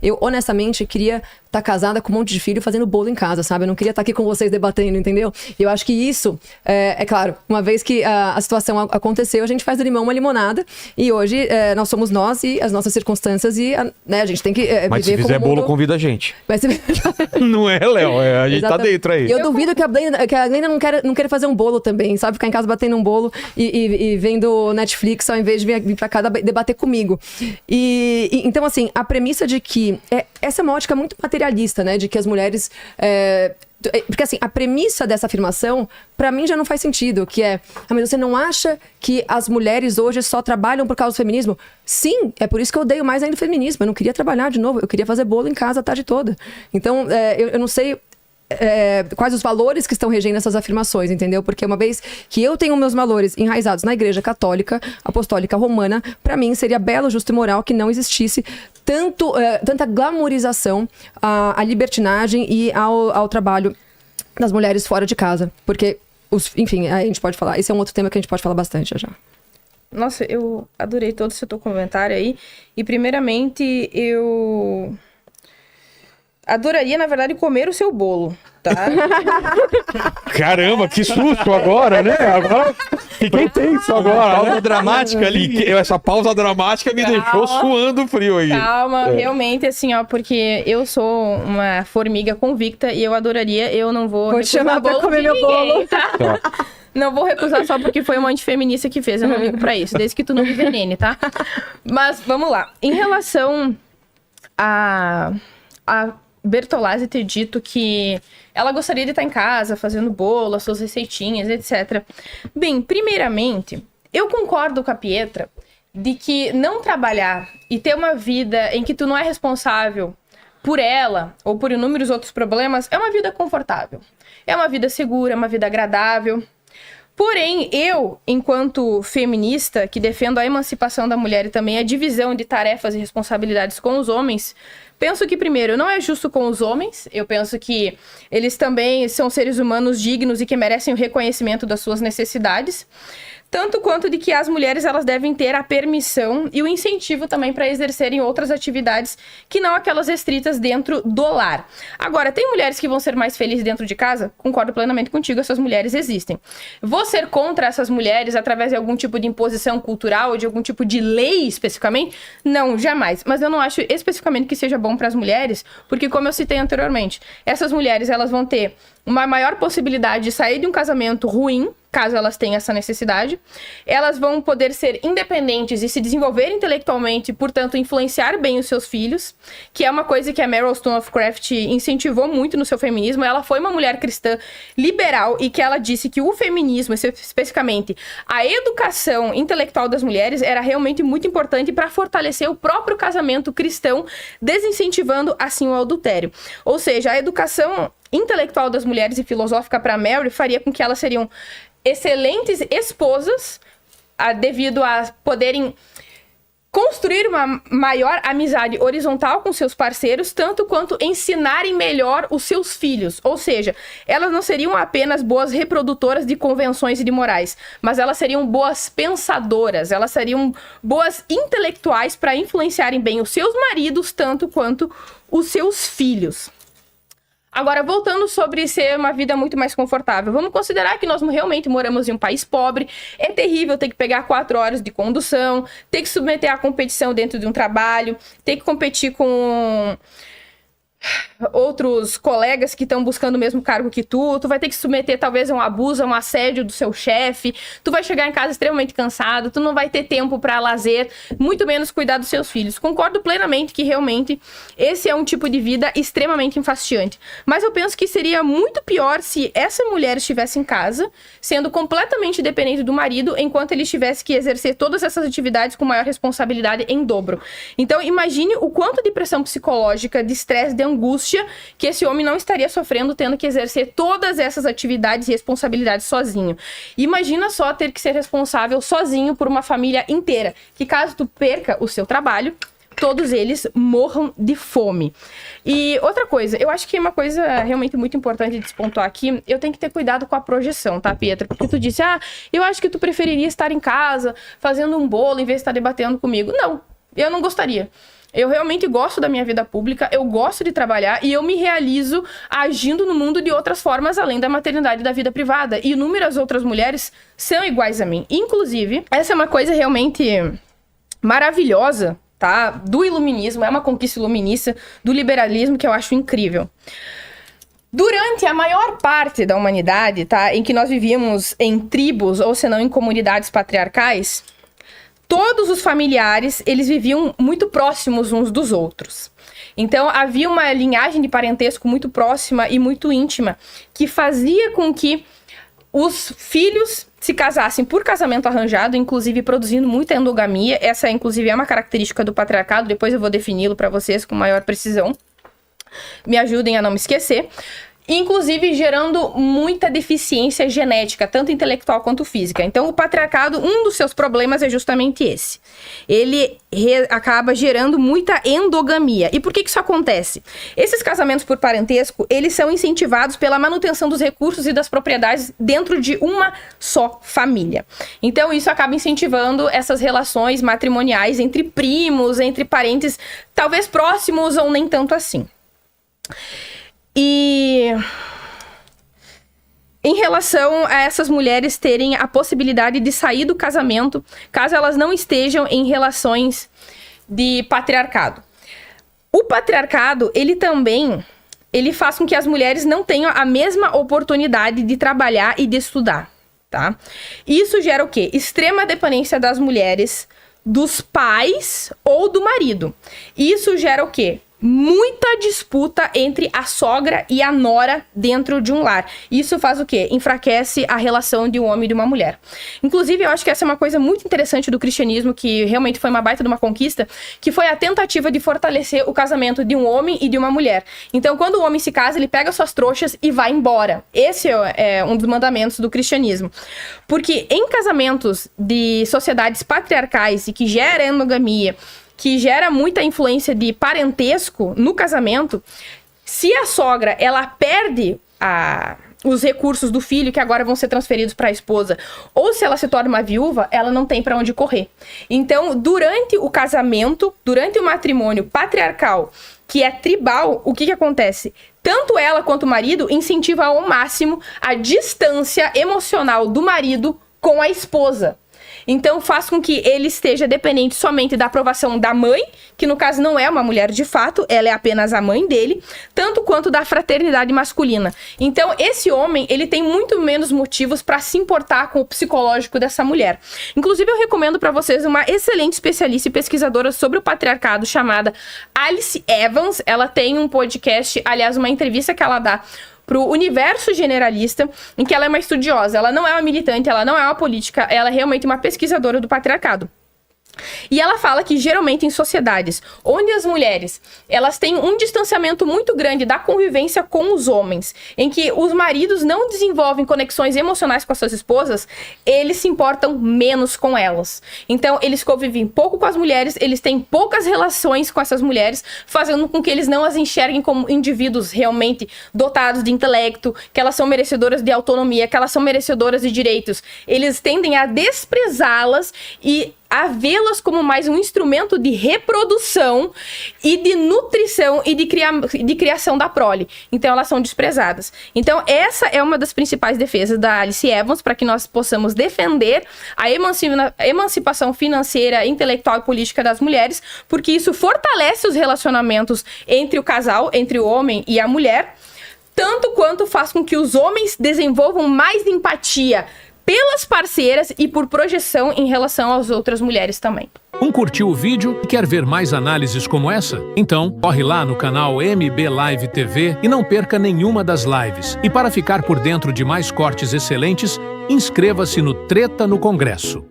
eu honestamente queria estar casada com um monte de filho fazendo bolo em casa, sabe? Eu não queria estar aqui com vocês debatendo, entendeu? E eu acho que isso, é claro, uma vez que a situação aconteceu, a gente faz do limão uma limonada e hoje nós somos nós e as nossas circunstâncias e a gente tem que Mas viver se fizer como bolo, mundo... convida a gente. Mas se... Não é, Léo? A gente tá dentro aí. E eu duvido que a Glenda não quer fazer um bolo também, sabe? Ficar em casa batendo um bolo e vendo Netflix ao invés de vir pra cá debater comigo. Então, assim, a premissa de que... essa é uma ótica muito materialista, né? De que as mulheres... Porque, assim, a premissa dessa afirmação, pra mim, já não faz sentido. Que mas você não acha que as mulheres hoje só trabalham por causa do feminismo? Sim, é por isso que eu odeio mais ainda o feminismo. Eu não queria trabalhar de novo, eu queria fazer bolo em casa a tarde toda. Então, eu não sei... quais os valores que estão regendo essas afirmações, entendeu? Porque uma vez que eu tenho meus valores enraizados na Igreja Católica Apostólica Romana, pra mim seria belo, justo e moral que não existisse tanta glamorização à libertinagem e ao trabalho das mulheres fora de casa. Porque, enfim, a gente pode falar. Esse é um outro tema que a gente pode falar bastante já. Nossa, eu adorei todo o seu comentário aí. E primeiramente, eu... adoraria, na verdade, comer o seu bolo, tá? Caramba, que susto agora, né? Agora fiquei tenso agora. Pausa dramática ali. Essa pausa dramática me deixou suando frio aí. Calma, realmente, assim, ó, porque eu sou uma formiga convicta e eu adoraria, eu não vou te chamar pra comer meu bolo. Tá? Não vou recusar só porque foi uma antifeminista que fez, eu não ligo pra isso, desde que tu não me envenene, tá? Mas, vamos lá. Em relação a Bertolazzi ter dito que ela gostaria de estar em casa fazendo bolo, as suas receitinhas, etc. Bem, primeiramente, eu concordo com a Pietra de que não trabalhar e ter uma vida em que tu não é responsável por ela ou por inúmeros outros problemas é uma vida confortável. É uma vida segura, é uma vida agradável. Porém, eu, enquanto feminista, que defendo a emancipação da mulher e também a divisão de tarefas e responsabilidades com os homens, penso que, primeiro, não é justo com os homens. Eu penso que eles também são seres humanos dignos e que merecem o reconhecimento das suas necessidades. Tanto quanto de que as mulheres elas devem ter a permissão e o incentivo também para exercerem outras atividades que não aquelas restritas dentro do lar. Agora, tem mulheres que vão ser mais felizes dentro de casa? Concordo plenamente contigo, essas mulheres existem. Vou ser contra essas mulheres através de algum tipo de imposição cultural ou de algum tipo de lei especificamente? Não, jamais. Mas eu não acho especificamente que seja bom para as mulheres, porque como eu citei anteriormente, essas mulheres elas vão ter uma maior possibilidade de sair de um casamento ruim, caso elas tenham essa necessidade. Elas vão poder ser independentes e se desenvolver intelectualmente, portanto, influenciar bem os seus filhos, que é uma coisa que a Meryl Wollstonecraft incentivou muito no seu feminismo. Ela foi uma mulher cristã liberal e que ela disse que o feminismo, especificamente a educação intelectual das mulheres, era realmente muito importante para fortalecer o próprio casamento cristão, desincentivando assim o adultério. Ou seja, a educação intelectual das mulheres e filosófica para Mary faria com que elas seriam excelentes esposas, devido a poderem construir uma maior amizade horizontal com seus parceiros, tanto quanto ensinarem melhor os seus filhos. Ou seja, elas não seriam apenas boas reprodutoras de convenções e de morais, mas elas seriam boas pensadoras, elas seriam boas intelectuais para influenciarem bem os seus maridos, tanto quanto os seus filhos. Agora, voltando sobre ser uma vida muito mais confortável, vamos considerar que nós realmente moramos em um país pobre, é terrível ter que pegar 4 horas de condução, ter que submeter à competição dentro de um trabalho, ter que competir com outros colegas que estão buscando o mesmo cargo que tu vai ter que se submeter talvez a um abuso, a um assédio do seu chefe, tu vai chegar em casa extremamente cansado, tu não vai ter tempo para lazer, muito menos cuidar dos seus filhos. Concordo plenamente que realmente esse é um tipo de vida extremamente enfastiante, mas eu penso que seria muito pior se essa mulher estivesse em casa, sendo completamente dependente do marido, enquanto ele tivesse que exercer todas essas atividades com maior responsabilidade em dobro. Então imagine o quanto de pressão psicológica, de estresse, de angústia que esse homem não estaria sofrendo tendo que exercer todas essas atividades e responsabilidades sozinho. Imagina só ter que ser responsável sozinho por uma família inteira, que caso tu perca o seu trabalho, todos eles morram de fome. E outra coisa, eu acho que é uma coisa realmente muito importante de despontuar aqui, eu tenho que ter cuidado com a projeção, tá, Pietra? Porque tu disse, eu acho que tu preferiria estar em casa fazendo um bolo em vez de estar debatendo comigo. Não, eu não gostaria. Eu realmente gosto da minha vida pública, eu gosto de trabalhar e eu me realizo agindo no mundo de outras formas, além da maternidade e da vida privada. E inúmeras outras mulheres são iguais a mim. Inclusive, essa é uma coisa realmente maravilhosa, tá? Do iluminismo, é uma conquista iluminista, do liberalismo, que eu acho incrível. Durante a maior parte da humanidade, tá? Em que nós vivíamos em tribos, ou se não em comunidades patriarcais, todos os familiares, eles viviam muito próximos uns dos outros. Então, havia uma linhagem de parentesco muito próxima e muito íntima, que fazia com que os filhos se casassem por casamento arranjado, inclusive produzindo muita endogamia. Essa, inclusive, é uma característica do patriarcado. Depois eu vou defini-lo para vocês com maior precisão. Me ajudem a não me esquecer. Inclusive gerando muita deficiência genética, tanto intelectual quanto física. Então, o patriarcado, um dos seus problemas é justamente esse. Ele acaba gerando muita endogamia. E por que isso acontece? Esses casamentos por parentesco, eles são incentivados pela manutenção dos recursos e das propriedades dentro de uma só família. Então, isso acaba incentivando essas relações matrimoniais entre primos, entre parentes, talvez próximos ou nem tanto assim. E em relação a essas mulheres terem a possibilidade de sair do casamento, caso elas não estejam em relações de patriarcado. O patriarcado, ele faz com que as mulheres não tenham a mesma oportunidade de trabalhar e de estudar, tá? Isso gera o quê? Extrema dependência das mulheres, dos pais ou do marido. Isso gera o quê? Muita disputa entre a sogra e a nora dentro de um lar. Isso faz o quê? Enfraquece a relação de um homem e de uma mulher. Inclusive, eu acho que essa é uma coisa muito interessante do cristianismo, que realmente foi uma baita de uma conquista, que foi a tentativa de fortalecer o casamento de um homem e de uma mulher. Então, quando o homem se casa, ele pega suas trouxas e vai embora. Esse é um dos mandamentos do cristianismo. Porque em casamentos de sociedades patriarcais e que gera endogamia, que gera muita influência de parentesco no casamento, se a sogra, ela perde os recursos do filho, que agora vão ser transferidos para a esposa, ou se ela se torna uma viúva, ela não tem para onde correr. Então, durante o casamento, durante o matrimônio patriarcal, que é tribal, o que acontece? Tanto ela quanto o marido incentivam ao máximo a distância emocional do marido com a esposa. Então, faz com que ele esteja dependente somente da aprovação da mãe, que no caso não é uma mulher de fato, ela é apenas a mãe dele, tanto quanto da fraternidade masculina. Então, esse homem, ele tem muito menos motivos para se importar com o psicológico dessa mulher. Inclusive, eu recomendo para vocês uma excelente especialista e pesquisadora sobre o patriarcado, chamada Alice Evans. Ela tem um podcast, aliás, uma entrevista que ela dá pro Universo Generalista, em que ela é uma estudiosa. Ela não é uma militante, ela não é uma política, ela é realmente uma pesquisadora do patriarcado. E ela fala que, geralmente, em sociedades onde as mulheres, elas têm um distanciamento muito grande da convivência com os homens, em que os maridos não desenvolvem conexões emocionais com as suas esposas, eles se importam menos com elas. Então, eles convivem pouco com as mulheres, eles têm poucas relações com essas mulheres, fazendo com que eles não as enxerguem como indivíduos realmente dotados de intelecto, que elas são merecedoras de autonomia, que elas são merecedoras de direitos. Eles tendem a desprezá-las e a vê-las como mais um instrumento de reprodução e de nutrição e de criação da prole. Então, elas são desprezadas. Então, essa é uma das principais defesas da Alice Evans, para que nós possamos defender a emancipação financeira, intelectual e política das mulheres, porque isso fortalece os relacionamentos entre o casal, entre o homem e a mulher, tanto quanto faz com que os homens desenvolvam mais empatia pelas parceiras e por projeção em relação às outras mulheres também. Curtiu o vídeo e quer ver mais análises como essa? Então, corre lá no canal MB Live TV e não perca nenhuma das lives. E para ficar por dentro de mais cortes excelentes, inscreva-se no Treta no Congresso.